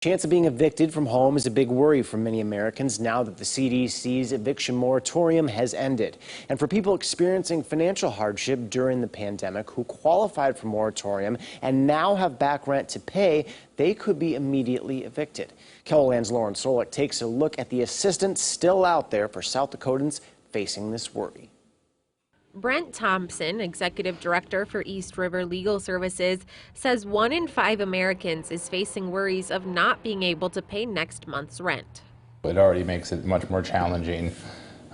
Chance of being evicted from home is a big worry for many Americans now that the CDC's eviction moratorium has ended. And for people experiencing financial hardship during the pandemic who qualified for moratorium and now have back rent to pay, they could be immediately evicted. KELOLAND's Lauren Solich takes a look at the assistance still out there for South Dakotans facing this worry. Brent Thompson, executive director for East River Legal Services, says 1 in 5 Americans is facing worries of not being able to pay next month's rent. It already makes it much more challenging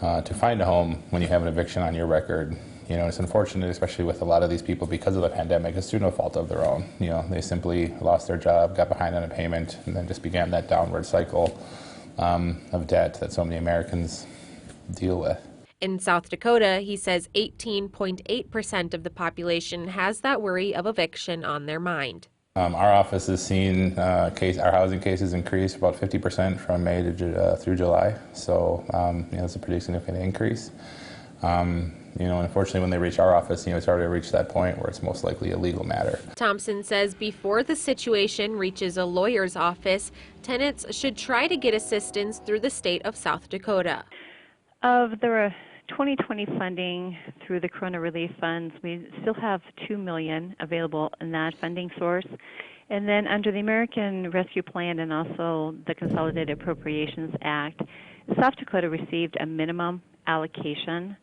to find a home when you have an eviction on your record. You know, it's unfortunate, especially with a lot of these people because of the pandemic. It's through no fault of their own. You know, they simply lost their job, got behind on a payment, and then just began that downward cycle of debt that so many Americans deal with. In South Dakota, he says 18.8% of the population has that worry of eviction on their mind. Our office has seen our housing cases increase about 50% from May to through July. So, you know, it's a pretty significant increase. You know, unfortunately, when they reach our office, you know, it's already reached that point where it's most likely a legal matter. Thompson says before the situation reaches a lawyer's office, tenants should try to get assistance through the state of South Dakota. Of the 2020 funding through the Corona Relief Funds, we still have $2 million available in that funding source. And then under the American Rescue Plan and also the Consolidated Appropriations Act, South Dakota received a minimum allocation.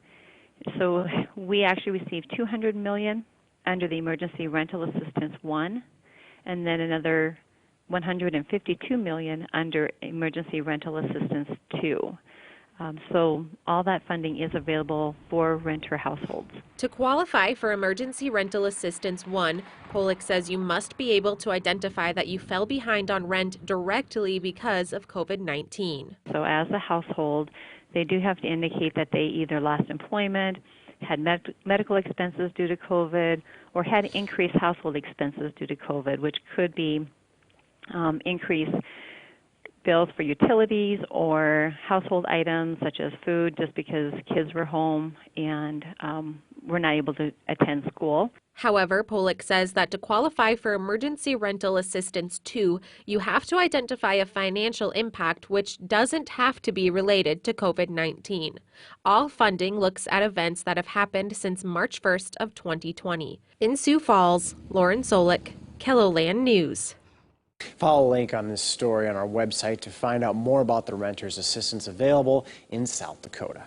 So we actually received $200 million under the Emergency Rental Assistance 1, and then another $152 million under Emergency Rental Assistance 2. So all that funding is available for renter households. To qualify for Emergency Rental Assistance 1, Polich says you must be able to identify that you fell behind on rent directly because of COVID-19. So as a household, they do have to indicate that they either lost employment, had medical expenses due to COVID, or had increased household expenses due to COVID, which could be increased bills for utilities or household items such as food, just because kids were home and were not able to attend school. However, Polich says that to qualify for Emergency Rental Assistance 2, you have to identify a financial impact which doesn't have to be related to COVID-19. All funding looks at events that have happened since March 1st of 2020. In Sioux Falls, Lauren Solich, KELOLAND News. Follow a link on this story on our website to find out more about the renters assistance available in South Dakota.